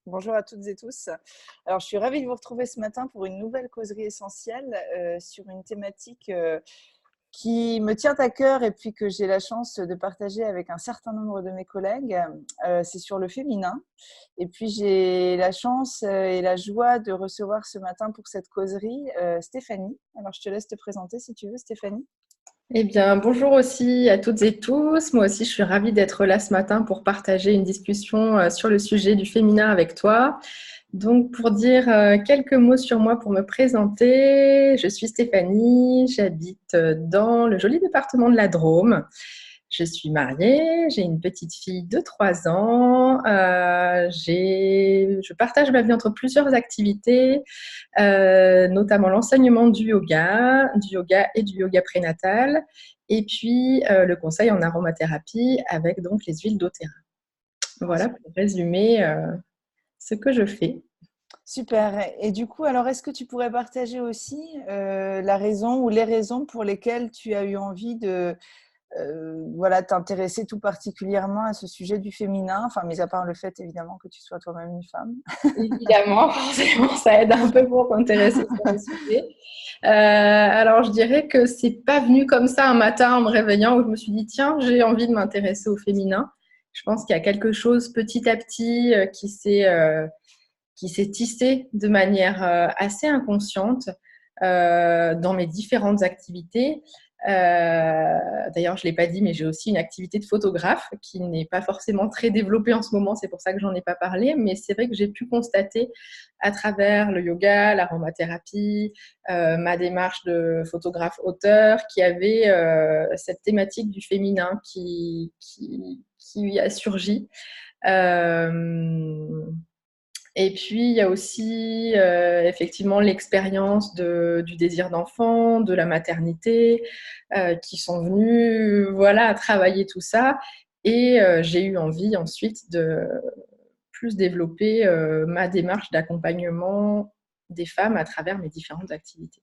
Bonjour à toutes et tous. Alors, je suis ravie de vous retrouver ce matin pour une nouvelle causerie essentielle sur une thématique qui me tient à cœur et puis que j'ai la chance de partager avec un certain nombre de mes collègues. C'est sur le féminin. Et puis, j'ai la chance et la joie de recevoir ce matin pour cette causerie Stéphanie. Alors, je te laisse te présenter si tu veux, Stéphanie. Eh bien, bonjour aussi à toutes et tous. Moi aussi, je suis ravie d'être là ce matin pour partager une discussion sur le sujet du féminin avec toi. Donc, pour dire quelques mots sur moi pour me présenter, je suis Stéphanie, j'habite dans le joli département de la Drôme. Je suis mariée, j'ai une petite fille de 3 ans. Je partage ma vie entre plusieurs activités, notamment l'enseignement du yoga et du yoga prénatal, et puis le conseil en aromathérapie avec donc les huiles doTERRA. Ah, Voilà pour résumer ce que je fais. super. Et du coup, alors, est-ce que tu pourrais partager aussi la raison ou les raisons pour lesquelles tu as eu envie de voilà, t'intéresser tout particulièrement à ce sujet du féminin, enfin, mis à part le fait évidemment que tu sois toi-même une femme. Évidemment, forcément, ça aide un peu pour s'intéresser sur le sujet. Alors, je dirais que c'est pas venu comme ça un matin en me réveillant où je me suis dit, tiens, j'ai envie de m'intéresser au féminin. Je pense qu'il y a quelque chose petit à petit qui s'est tissé de manière assez inconsciente dans mes différentes activités. D'ailleurs, je ne l'ai pas dit, mais j'ai aussi une activité de photographe qui n'est pas forcément très développée en ce moment, c'est pour ça que j'en ai pas parlé, mais c'est vrai que j'ai pu constater à travers le yoga, l'aromathérapie, ma démarche de photographe-auteur, qui avait cette thématique du féminin qui a surgi. Euh, et puis, il y a aussi effectivement l'expérience du désir d'enfant, de la maternité, qui sont venus voilà, travailler tout ça. Et j'ai eu envie ensuite de plus développer ma démarche d'accompagnement des femmes à travers mes différentes activités.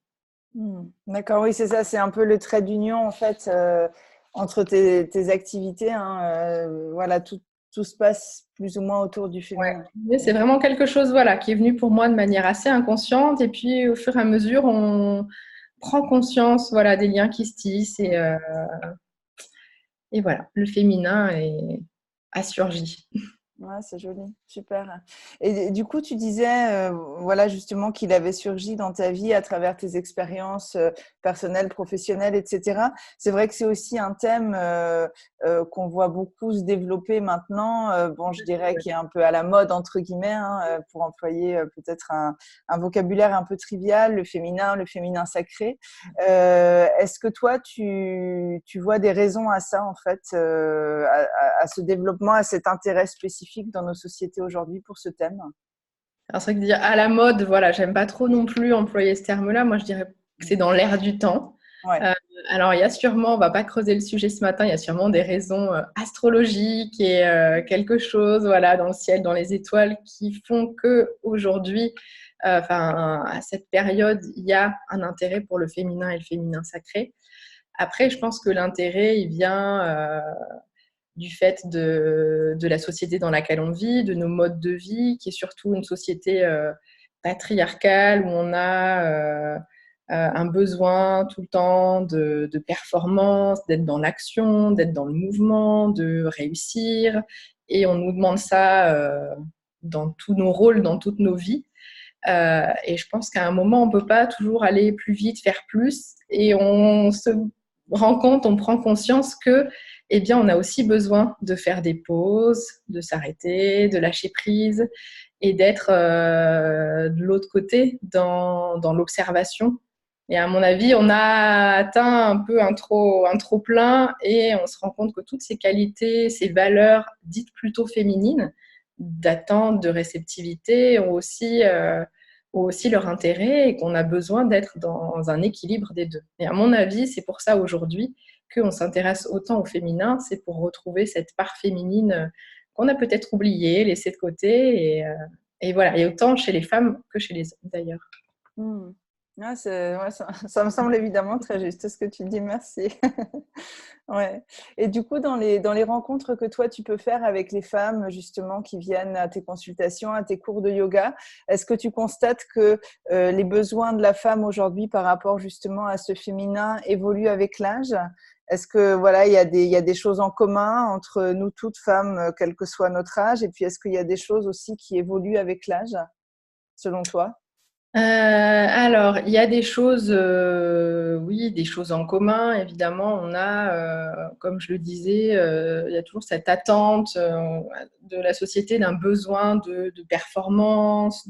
D'accord, oui, c'est ça, c'est un peu le trait d'union en fait entre tes activités, hein, voilà, tout se passe plus ou moins autour du Ouais. féminin. Mais c'est vraiment quelque chose voilà, qui est venu pour moi de manière assez inconsciente. Et puis, au fur et à mesure, on prend conscience voilà, des liens qui se tissent. Et voilà, le féminin a surgi. Ouais, c'est joli, super. Et du coup, tu disais, voilà, justement, qu'il avait surgi dans ta vie à travers tes expériences personnelles, professionnelles, etc. C'est vrai que c'est aussi un thème qu'on voit beaucoup se développer maintenant. Bon, je dirais qu'il est un peu à la mode, entre guillemets, hein, pour employer peut-être un vocabulaire un peu trivial, le féminin sacré. Est-ce que toi, tu vois des raisons à ça, en fait, à ce développement, à cet intérêt spécifique dans nos sociétés aujourd'hui pour ce thème? Alors, c'est vrai que dire à la mode, voilà, j'aime pas trop non plus employer ce terme-là. Moi, je dirais que c'est dans l'air du temps. Ouais. Euh, alors, il y a sûrement, on va pas creuser le sujet ce matin, il y a sûrement des raisons astrologiques et quelque chose, voilà, dans le ciel, dans les étoiles, qui font que aujourd'hui, enfin, à cette période, il y a un intérêt pour le féminin et le féminin sacré. Après, je pense que l'intérêt, il vient du fait de la société dans laquelle on vit, de nos modes de vie, qui est surtout une société patriarcale où on a un besoin tout le temps de performance, d'être dans l'action, d'être dans le mouvement, de réussir. Et on nous demande ça dans tous nos rôles, dans toutes nos vies. Et je pense qu'à un moment, on ne peut pas toujours aller plus vite, faire plus. Et on se rend compte, on prend conscience que, eh bien, on a aussi besoin de faire des pauses, de s'arrêter, de lâcher prise et d'être de l'autre côté dans l'observation. Et à mon avis, on a atteint un peu un trop plein et on se rend compte que toutes ces qualités, ces valeurs dites plutôt féminines, d'attente, de réceptivité, ont aussi leur intérêt et qu'on a besoin d'être dans un équilibre des deux. Et à mon avis, c'est pour ça aujourd'hui qu'on s'intéresse autant au féminin, c'est pour retrouver cette part féminine qu'on a peut-être oubliée, laissée de côté. Et voilà, et autant chez les femmes que chez les hommes d'ailleurs. Hmm. Ouais, ouais, ça me semble évidemment très juste ce que tu dis, merci. Ouais. Et du coup, dans les rencontres que toi, tu peux faire avec les femmes, justement, qui viennent à tes consultations, à tes cours de yoga, est-ce que tu constates que les besoins de la femme aujourd'hui par rapport justement à ce féminin évoluent avec l'âge? Est-ce que voilà, il y a des choses en commun entre nous toutes femmes, quel que soit notre âge? Et puis, est-ce qu'il y a des choses aussi qui évoluent avec l'âge, selon toi? Alors, il y a des choses, oui, des choses en commun. Évidemment, on a, comme je le disais, il y a toujours cette attente de la société d'un besoin de performance,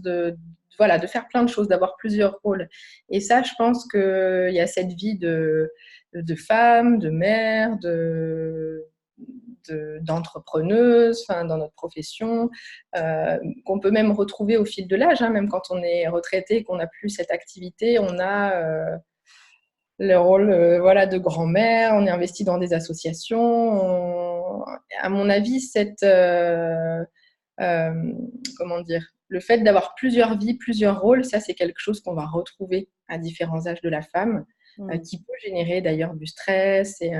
voilà, de faire plein de choses, d'avoir plusieurs rôles. Et ça, je pense qu'il y a cette vie de femme, de mère, d'entrepreneuse, enfin, dans notre profession, qu'on peut même retrouver au fil de l'âge, hein, même quand on est retraité, qu'on n'a plus cette activité, on a le rôle voilà, de grand-mère, on est investi dans des associations. À mon avis, comment dire, le fait d'avoir plusieurs vies, plusieurs rôles, ça c'est quelque chose qu'on va retrouver à différents âges de la femme, Mmh. qui peut générer d'ailleurs du stress et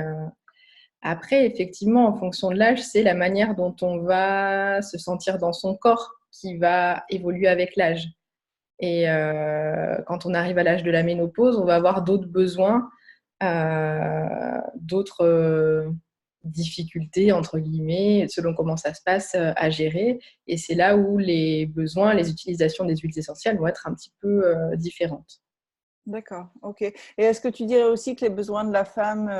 après, effectivement, en fonction de l'âge, c'est la manière dont on va se sentir dans son corps qui va évoluer avec l'âge. Et quand on arrive à l'âge de la ménopause, on va avoir d'autres besoins, d'autres difficultés, entre guillemets, selon comment ça se passe à gérer. Et c'est là où les besoins, les utilisations des huiles essentielles vont être un petit peu différentes. D'accord, OK. Et est-ce que tu dirais aussi que les besoins de la femme,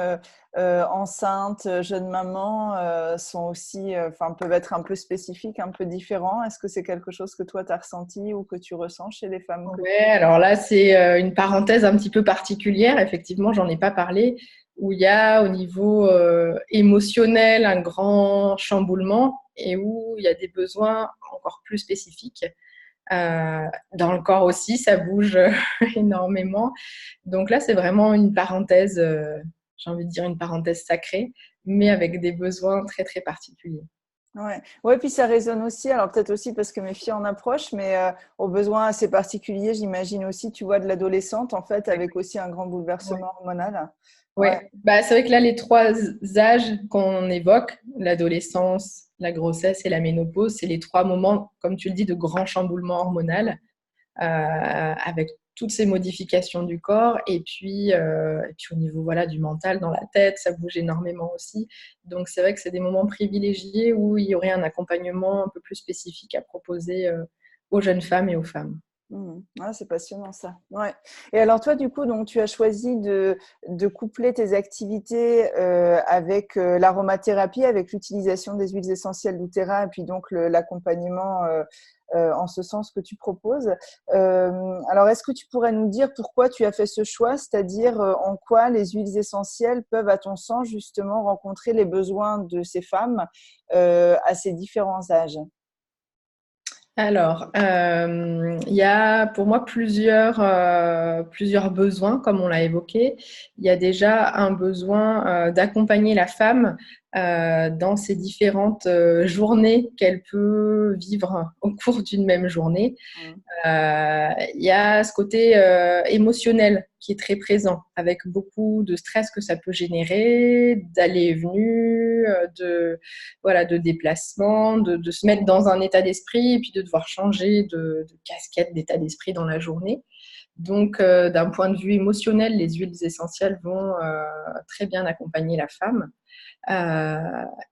enceinte, jeune maman, sont aussi, enfin, peuvent être un peu spécifiques, un peu différents? Est-ce que c'est quelque chose que toi, tu as ressenti ou que tu ressens chez les femmes que Ouais, alors là, c'est une parenthèse un petit peu particulière. Effectivement, j'en ai pas parlé, où il y a au niveau émotionnel un grand chamboulement et où il y a des besoins encore plus spécifiques. Dans le corps aussi, ça bouge énormément. Donc là, c'est vraiment une parenthèse, j'ai envie de dire une parenthèse sacrée, mais avec des besoins très, très particuliers. ouais. Ouais, puis ça résonne aussi, alors peut-être aussi parce que mes filles en approchent, mais aux besoins assez particuliers, j'imagine aussi, tu vois, de l'adolescente, en fait, avec aussi un grand Ouais. bouleversement hormonal. Ouais. Ouais, bah, c'est vrai que là, les trois âges qu'on évoque, l'adolescence, la grossesse et la ménopause, c'est les trois moments, comme tu le dis, de grand chamboulement hormonal, avec toutes ces modifications du corps. Et puis au niveau voilà, du mental, dans la tête, ça bouge énormément aussi. Donc c'est vrai que c'est des moments privilégiés où il y aurait un accompagnement un peu plus spécifique à proposer aux jeunes femmes et aux femmes. Mmh. Ah, c'est passionnant ça. Ouais. Et alors toi, du coup, donc tu as choisi de coupler tes activités avec l'aromathérapie, avec l'utilisation des huiles essentielles doTERRA et puis donc l'accompagnement en ce sens que tu proposes. Alors, est-ce que tu pourrais nous dire pourquoi tu as fait ce choix, c'est-à-dire en quoi les huiles essentielles peuvent, à ton sens, justement rencontrer les besoins de ces femmes à ces différents âges? Alors, il y a pour moi plusieurs besoins, comme on l'a évoqué. Il y a déjà un besoin d'accompagner la femme dans ces différentes journées qu'elle peut vivre au cours d'une même journée. Mmh. Il y a ce côté émotionnel qui est très présent, avec beaucoup de stress que ça peut générer, d'allées et venues, voilà, de déplacements, de se mettre dans un état d'esprit et puis de devoir changer de casquette, d'état d'esprit dans la journée. Donc, d'un point de vue émotionnel, les huiles essentielles vont très bien accompagner la femme.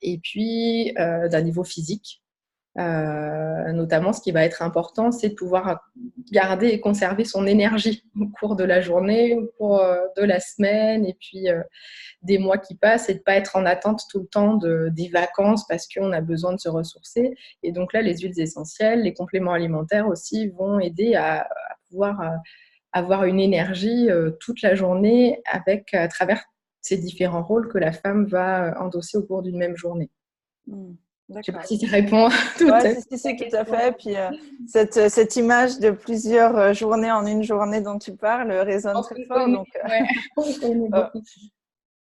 Et puis, d'un niveau physique, notamment, ce qui va être important, c'est de pouvoir garder et conserver son énergie au cours de la journée, au cours de la semaine, et puis des mois qui passent, et de ne pas être en attente tout le temps des vacances parce qu'on a besoin de se ressourcer. Et donc là, les huiles essentielles, les compléments alimentaires aussi vont aider à pouvoir avoir une énergie toute la journée à travers ces différents rôles que la femme va endosser au cours d'une même journée. Mmh. Je ne sais pas D'accord. si ça répond tout à Ouais, fait si, à si, la tout à question. fait. Puis cette image de plusieurs journées en une journée dont tu parles résonne On très se fort. connaît, Donc, ouais, on connaît euh, beaucoup.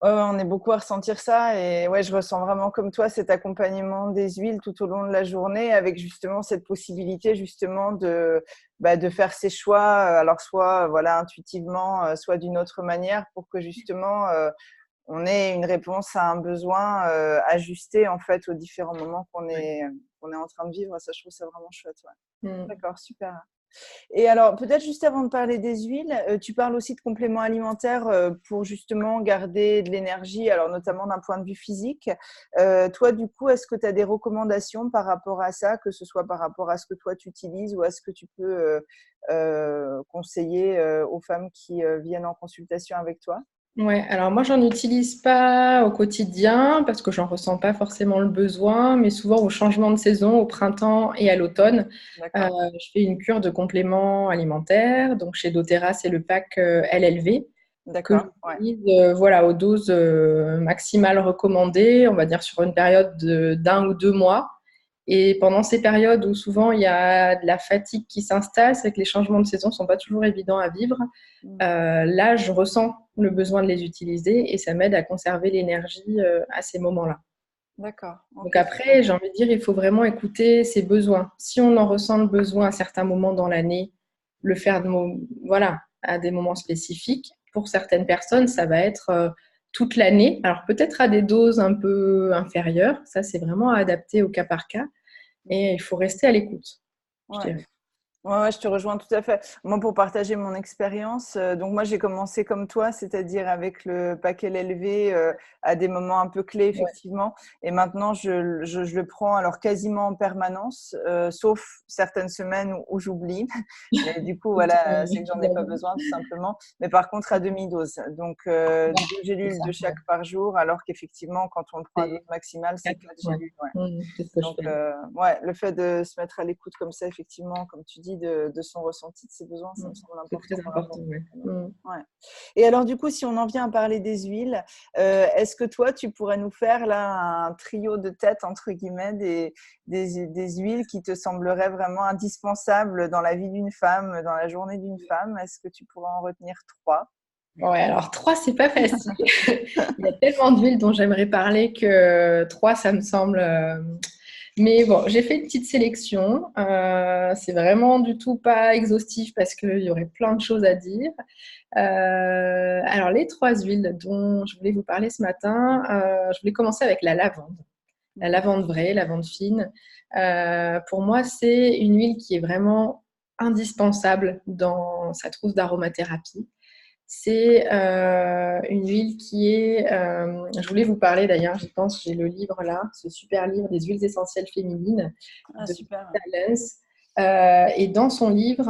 Ouais, ouais, on est beaucoup à ressentir ça et ouais, je ressens vraiment comme toi cet accompagnement des huiles tout au long de la journée avec justement cette possibilité justement de faire ses choix, alors soit voilà intuitivement, soit d'une autre manière pour que justement on ait une réponse à un besoin ajusté en fait aux différents moments Ouais. qu'on est en train de vivre. Ça, je trouve ça vraiment chouette. Ouais. Mm. D'accord, super. Et alors, peut-être juste avant de parler des huiles, tu parles aussi de compléments alimentaires pour justement garder de l'énergie, alors notamment d'un point de vue physique. Toi, du coup, est-ce que tu as des recommandations par rapport à ça, que ce soit par rapport à ce que toi tu utilises ou à ce que tu peux conseiller aux femmes qui viennent en consultation avec toi? Ouais, alors moi, j'en utilise pas au quotidien parce que j'en ressens pas forcément le besoin, mais souvent au changement de saison, au printemps et à l'automne, D'accord, je fais une cure de compléments alimentaires. Donc chez doTERRA, c'est le pack LLV que d'accord, ouais. j'utilise voilà, aux doses maximales recommandées, on va dire sur une période d'un ou 2 mois. Et pendant ces périodes où souvent il y a de la fatigue qui s'installe, c'est que les changements de saison ne sont pas toujours évidents à vivre. Mm. Là, je ressens le besoin de les utiliser et ça m'aide à conserver l'énergie à ces moments-là. D'accord, Donc ok, super. après, j'ai envie de dire, il faut vraiment écouter ses besoins. Si on en ressent le besoin à certains moments dans l'année, le faire voilà, à des moments spécifiques. Pour certaines personnes, ça va être toute l'année. Alors peut-être à des doses un peu inférieures. Ça, c'est vraiment à adapter au cas par cas. Et il faut rester à l'écoute, je Ouais. dirais. Ouais, ouais, je te rejoins tout à fait. Moi, pour partager mon expérience, donc moi, j'ai commencé comme toi, c'est-à-dire avec le paquet LV à des moments un peu clés, Ouais, effectivement. Et maintenant, je le prends alors quasiment en permanence, sauf certaines semaines où j'oublie. Mais du coup, voilà, c'est que j'en ai pas besoin, tout simplement. Mais par contre, à demi-dose. Donc, voilà, 2 gélules c'est ça. de Ouais. chaque par jour, alors qu'effectivement, quand on le prend à dose C'est maximale, c'est 4, 4 ouais. gélules. Ouais. C'est ce que je Donc, fais. ouais, le fait de se mettre à l'écoute comme ça, effectivement, comme tu dis, de son ressenti, de ses besoins, ça Mm. me semble C'est important très par rapport important. au Ouais. complément. Mm. Ouais. Et alors, du coup, si on en vient à parler des huiles, est-ce que toi, tu pourrais nous faire là un trio de tête, entre guillemets, des huiles qui te sembleraient vraiment indispensables dans la vie d'une femme, dans la journée d'une femme? Est-ce que tu pourrais en retenir 3? Ouais, alors 3, c'est pas facile. Il y a tellement d'huiles dont j'aimerais parler que 3, ça me semble. Mais bon, j'ai fait une petite sélection. C'est vraiment du tout pas exhaustif parce qu'il y aurait plein de choses à dire. Alors, les 3 huiles dont je voulais vous parler ce matin, je voulais commencer avec la lavande. La lavande vraie, lavande fine. Pour moi, c'est une huile qui est vraiment indispensable dans sa trousse d'aromathérapie. C'est une huile qui est. Je voulais vous parler d'ailleurs, j'y pense, j'ai le livre là, ce super livre des huiles essentielles féminines Ah, de super. Talens. Et dans son livre,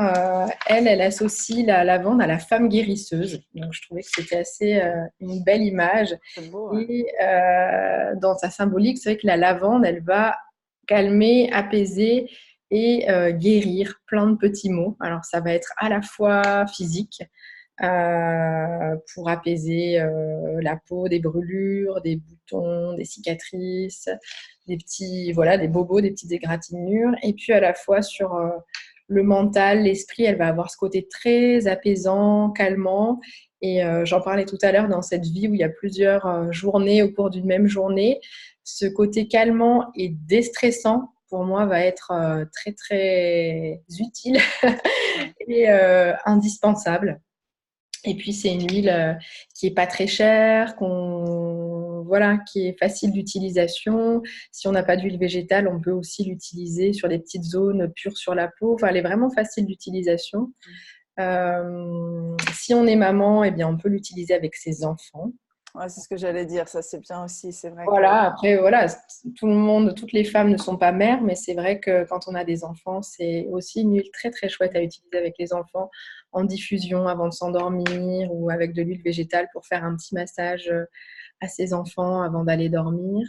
elle associe la lavande à la femme guérisseuse. Donc je trouvais que c'était assez une belle image. C'est beau, ouais. Et dans sa symbolique, c'est vrai que la lavande, elle va calmer, apaiser et guérir plein de petits maux. Alors ça va être à la fois physique, pour apaiser la peau, des brûlures, des boutons, des cicatrices, des petits, voilà, des bobos, des petites égratignures. Et puis à la fois sur le mental, l'esprit, elle va avoir ce côté très apaisant, calmant. Et j'en parlais tout à l'heure dans cette vie où il y a plusieurs journées au cours d'une même journée. Ce côté calmant et déstressant, pour moi, va être très, très utile Ouais. et indispensable. Et puis, c'est une huile qui est pas très chère, voilà, qui est facile d'utilisation. Si on n'a pas d'huile végétale, on peut aussi l'utiliser sur des petites zones pures sur la peau. Enfin, elle est vraiment facile d'utilisation. Si on est maman, eh bien, on peut l'utiliser avec ses enfants. Ouais, c'est ce que j'allais dire. Ça, c'est bien aussi. C'est vrai que. Voilà, après, voilà, tout le monde, toutes les femmes ne sont pas mères, mais c'est vrai que quand on a des enfants, c'est aussi une huile très très chouette à utiliser avec les enfants en diffusion avant de s'endormir ou avec de l'huile végétale pour faire un petit massage à ses enfants avant d'aller dormir.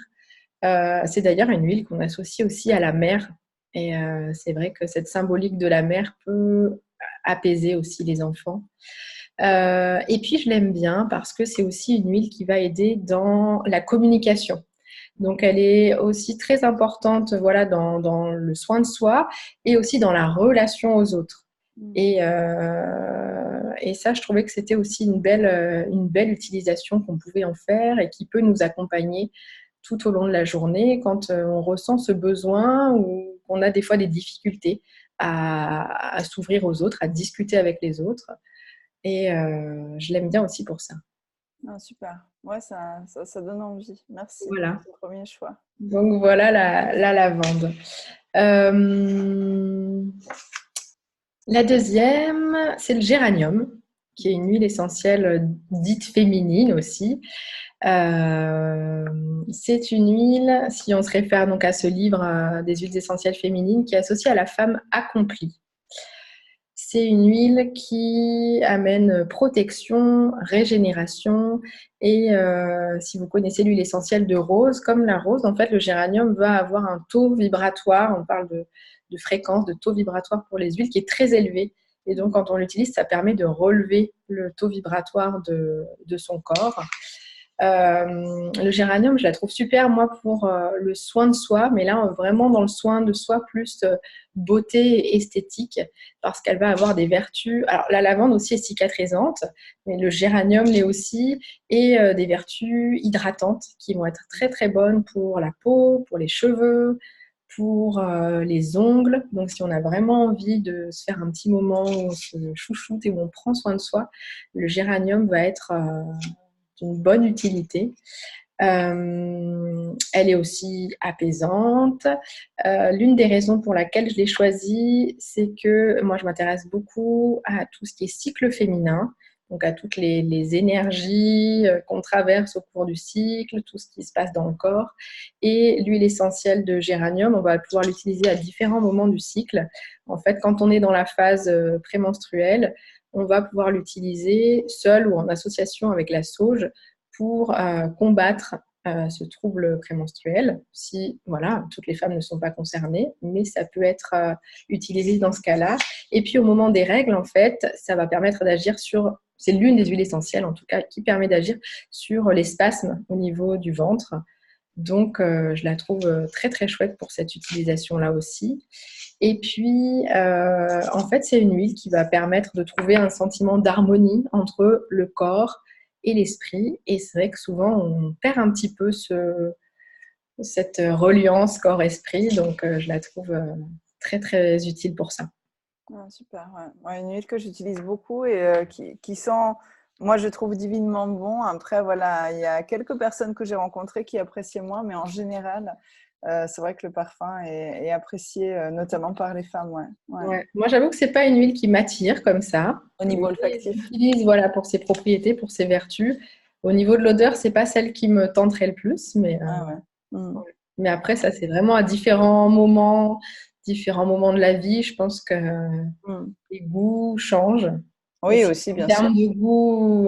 C'est d'ailleurs une huile qu'on associe aussi à la mer. Et c'est vrai que cette symbolique de la mer peut apaiser aussi les enfants. Et puis, je l'aime bien parce que c'est aussi une huile qui va aider dans la communication. Donc, elle est aussi très importante voilà, dans le soin de soi et aussi dans la relation aux autres. Mm. Et ça, je trouvais que c'était aussi une belle utilisation qu'on pouvait en faire et qui peut nous accompagner tout au long de la journée quand on ressent ce besoin ou qu'on a des fois des difficultés à s'ouvrir aux autres, à discuter avec les autres. Et je l'aime bien aussi pour ça. Ah, super. Ouais, ça donne envie. Merci pour Voilà. ce premier choix. Donc voilà la lavande. Euh, la deuxième, c'est le géranium, qui est une huile essentielle dite féminine aussi. Euh, c'est une huile, si on se réfère donc à ce livre des huiles essentielles féminines, qui est associée à la femme accomplie. C'est une huile qui amène protection, régénération et si vous connaissez l'huile essentielle de rose, comme la rose, en fait, le géranium va avoir un taux vibratoire, on parle de fréquence, de taux vibratoire pour les huiles qui est très élevé. Et donc, quand on l'utilise, ça permet de relever le taux vibratoire de son corps. Le géranium, je la trouve super, moi, pour le soin de soi, mais là, vraiment dans le soin de soi, plus beauté et esthétique, parce qu'elle va avoir des vertus. Alors, la lavande aussi est cicatrisante, mais le géranium l'est aussi, et des vertus hydratantes qui vont être très, très bonnes pour la peau, pour les cheveux, pour les ongles. Donc, si on a vraiment envie de se faire un petit moment où on se chouchoute et où on prend soin de soi, le géranium va être d'une bonne utilité. Elle est aussi apaisante. L'une des raisons pour laquelle je l'ai choisie, c'est que moi, je m'intéresse beaucoup à tout ce qui est cycle féminin, donc à toutes les énergies qu'on traverse au cours du cycle, tout ce qui se passe dans le corps. Et l'huile essentielle de géranium, on va pouvoir l'utiliser à différents moments du cycle. En fait, quand on est dans la phase prémenstruelle, on va pouvoir l'utiliser seul ou en association avec la sauge pour combattre ce trouble prémenstruel. Si, voilà, toutes les femmes ne sont pas concernées, mais ça peut être utilisé dans ce cas-là. Et puis, au moment des règles, en fait, ça va permettre d'agir sur, c'est l'une des huiles essentielles, en tout cas, qui permet d'agir sur les spasmes au niveau du ventre. Donc, je la trouve très, très chouette pour cette utilisation-là aussi. Et puis, en fait, c'est une huile qui va permettre de trouver un sentiment d'harmonie entre le corps et l'esprit. Et c'est vrai que souvent, on perd un petit peu cette reliance corps-esprit. Donc, je la trouve très, très utile pour ça. Ah, super, ouais. Ouais, une huile que j'utilise beaucoup et qui sent, moi je trouve divinement bon. Après, voilà, il y a quelques personnes que j'ai rencontrées qui appréciaient moins, mais en général, c'est vrai que le parfum est apprécié, notamment par les femmes, ouais. Ouais. Ouais. Moi, j'avoue que c'est pas une huile qui m'attire comme ça. Au Mais niveau je olfactif. l'utilise voilà, pour ses propriétés, pour ses vertus. Au niveau de l'odeur, c'est pas celle qui me tenterait le plus, Ah ouais. Mm. ouais. Mais après, ça, c'est vraiment à différents moments de la vie. Je pense que Mm. les goûts changent, Oui, aussi aussi, en bien sûr. termes de goût,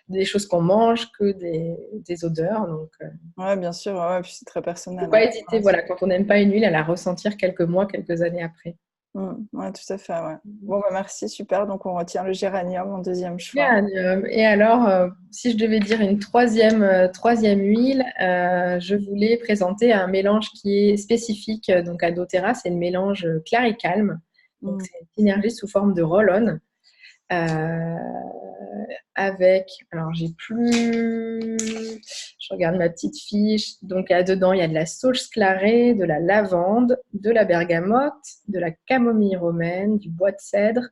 des choses qu'on mange que des odeurs. Donc, Ouais, bien sûr, ouais, puis c'est très faut personnel, pas ouais. hésiter, Ouais, voilà, quand on n'aime pas une huile, à la ressentir quelques mois, quelques années après. ouais, tout à fait, ouais. Bon, bah, merci, super. Donc, on retient le géranium en deuxième choix. Et alors, si je devais dire une troisième huile, je voulais présenter un mélange qui est spécifique donc à doTERRA, c'est le mélange clair et calme. Donc, Mm. c'est une synergie sous forme de roll-on. Euh, avec, alors j'ai plus, je regarde ma petite fiche, donc là-dedans il y a de la sauge sclarée, de la lavande, de la bergamote, de la camomille romaine, du bois de cèdre,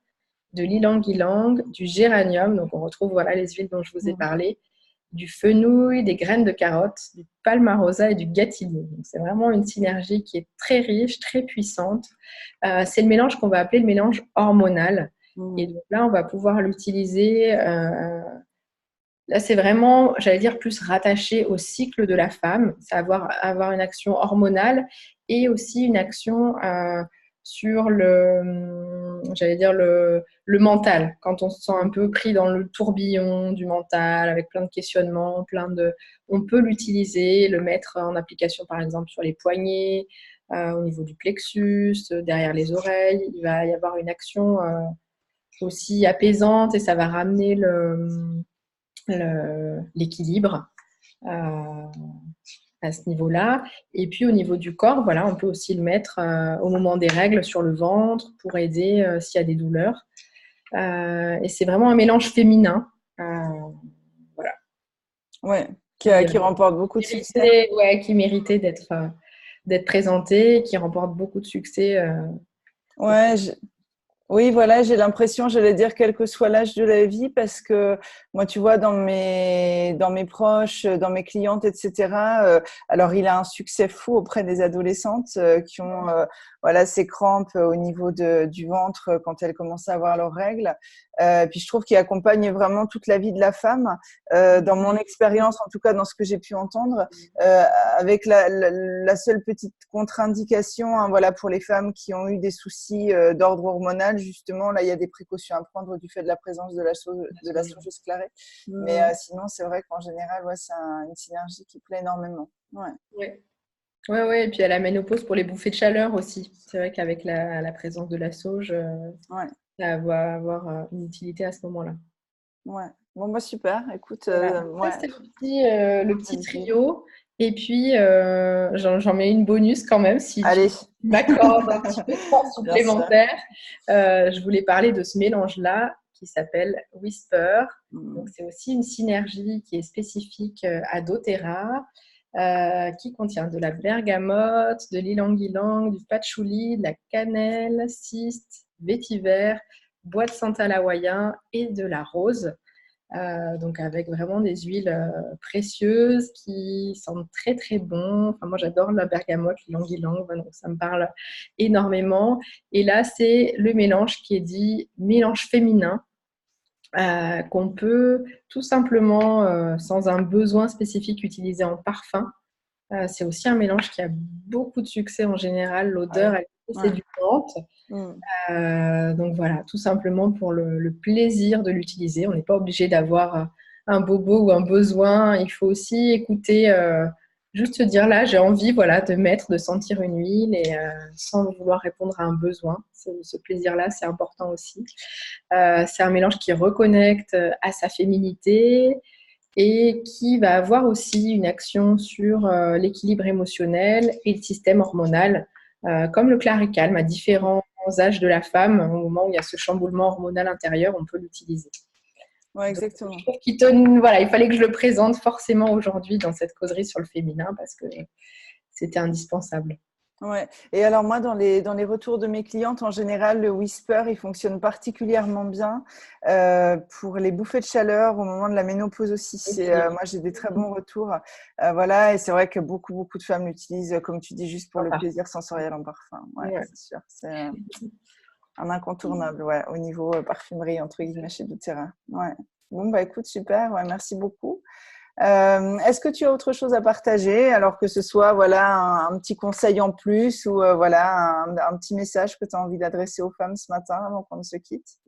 de l'ylang-ylang, du géranium, donc on retrouve voilà les huiles dont je vous ai Mm. parlé, du fenouil, des graines de carotte, du palmarosa et du gâtillier. Donc c'est vraiment une synergie qui est très riche, très puissante. C'est le mélange qu'on va appeler le mélange hormonal. Et Mm. donc là, on va pouvoir l'utiliser. Là, c'est vraiment, j'allais dire, plus rattaché au cycle de la femme. Ça va avoir une action hormonale et aussi une action sur j'allais dire, le mental. Quand on se sent un peu pris dans le tourbillon du mental, avec plein de questionnements, on peut l'utiliser, le mettre en application, par exemple, sur les poignets, au niveau du plexus, derrière les oreilles. Il va y avoir une action aussi apaisante et ça va ramener l'équilibre. Euh, à ce niveau-là. Et puis au niveau du corps, voilà, on peut aussi le mettre au moment des règles sur le ventre pour aider s'il y a des douleurs. Et c'est vraiment un mélange féminin. Voilà. Ouais, qui remporte beaucoup de succès. Qui méritait d'être présenté, qui remporte beaucoup de succès. Ouais, oui, voilà, j'ai l'impression, j'allais dire, quel que soit l'âge de la vie, parce que moi, tu vois, dans mes proches, dans mes clientes, etc., alors il a un succès fou auprès des adolescentes qui ont voilà, ces crampes au niveau du ventre quand elles commencent à avoir leurs règles. Puis je trouve qu'il accompagne vraiment toute la vie de la femme. Dans mon expérience, en tout cas dans ce que j'ai pu entendre, avec la seule petite contre-indication, hein, voilà, pour les femmes qui ont eu des soucis d'ordre hormonal, justement, là, il y a des précautions à prendre du fait de la présence de la saugeuse clarée. Mais sinon, c'est vrai qu'en général, ouais, c'est une synergie qui plaît énormément. Ouais. Ouais. Et puis à la ménopause pour les bouffées de chaleur aussi. C'est vrai qu'avec la présence de la sauge, ça va avoir une utilité à ce moment-là. Ouais. Bon, bah super. Écoute, voilà. ouais. Ça, c'est le petit trio. Et puis, j'en mets une bonus quand même, si Allez. tu m'accordes un petit peu de temps supplémentaire. Je voulais parler de ce mélange-là qui s'appelle Whisper. Donc, c'est aussi une synergie qui est spécifique à doTERRA, qui contient de la bergamote, de l'ylang-ylang, du patchouli, de la cannelle, cyste, vétiver, bois de santal hawaïen et de la rose. Donc avec vraiment des huiles précieuses qui sentent très très bon. Enfin, moi j'adore la bergamote, l'ylang-ylang, donc ça me parle énormément. Et là c'est le mélange qui est dit mélange féminin, qu'on peut tout simplement, sans un besoin spécifique, utiliser en parfum. C'est aussi un mélange qui a beaucoup de succès en général. L'odeur, elle est séduisante. Donc voilà, tout simplement pour le plaisir de l'utiliser. On n'est pas obligé d'avoir un bobo ou un besoin. Il faut aussi écouter, juste se dire là, j'ai envie, voilà, de mettre, de sentir une huile et sans vouloir répondre à un besoin. Ce plaisir-là, c'est important aussi. C'est un mélange qui reconnecte à sa féminité et qui va avoir aussi une action sur l'équilibre émotionnel et le système hormonal, comme le Claricalm à différents âges de la femme. Au moment où il y a ce chamboulement hormonal intérieur, on peut l'utiliser. Ouais, exactement. Donc, voilà, il fallait que je le présente forcément aujourd'hui dans cette causerie sur le féminin parce que c'était indispensable. Ouais. Et alors moi, dans les retours de mes clientes, en général, le Whisper, il fonctionne particulièrement bien pour les bouffées de chaleur au moment de la ménopause aussi. Moi, j'ai des très bons retours. Voilà, et c'est vrai que beaucoup de femmes l'utilisent, comme tu dis, juste pour le plaisir sensoriel en parfum. Ouais. C'est sûr. C'est un incontournable, ouais, au niveau parfumerie, entre guillemets, chez doTERRA. Ouais. Bon, bah écoute, super. Ouais, merci beaucoup. Est-ce que tu as autre chose à partager, alors que ce soit voilà, un petit conseil en plus ou voilà, un petit message que tu as envie d'adresser aux femmes ce matin avant qu'on ne se quitte?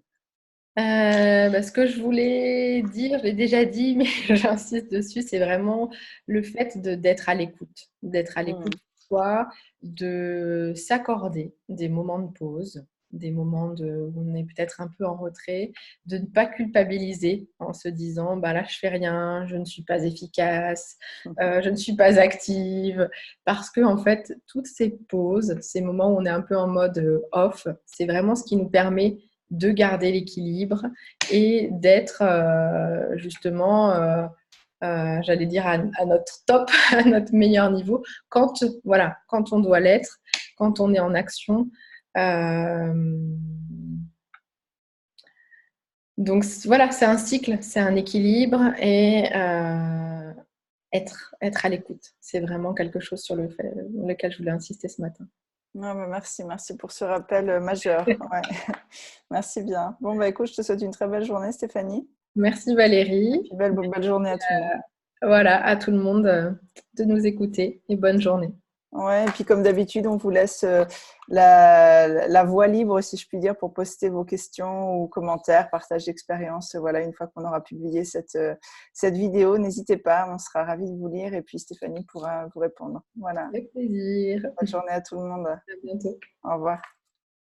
Ce que je voulais dire, je l'ai déjà dit, mais j'insiste dessus, c'est vraiment le fait d'être à l'écoute. D'être à l'écoute de soi, de s'accorder des moments de pause, des moments où on est peut-être un peu en retrait, de ne pas culpabiliser en se disant bah là je fais rien, je ne suis pas efficace, je ne suis pas active, parce que en fait toutes ces pauses, ces moments où on est un peu en mode off, c'est vraiment ce qui nous permet de garder l'équilibre et d'être justement, j'allais dire, à notre top, à notre meilleur niveau, quand on doit l'être, quand on est en action. Donc voilà, c'est un cycle, c'est un équilibre et être à l'écoute. C'est vraiment quelque chose sur lequel je voulais insister ce matin. Ouais, bah merci pour ce rappel majeur. Ouais. Merci bien. Bon, bah écoute, je te souhaite une très belle journée, Stéphanie. Merci Valérie. Et puis belle journée à tout le monde. Voilà, à tout le monde de nous écouter et bonne journée. Ouais, et puis comme d'habitude, on vous laisse la voie libre, si je puis dire, pour poster vos questions ou commentaires, partage d'expérience. Voilà, une fois qu'on aura publié cette vidéo, n'hésitez pas, on sera ravis de vous lire et puis Stéphanie pourra vous répondre. Voilà. Avec plaisir. Bonne journée à tout le monde. À bientôt. Au revoir.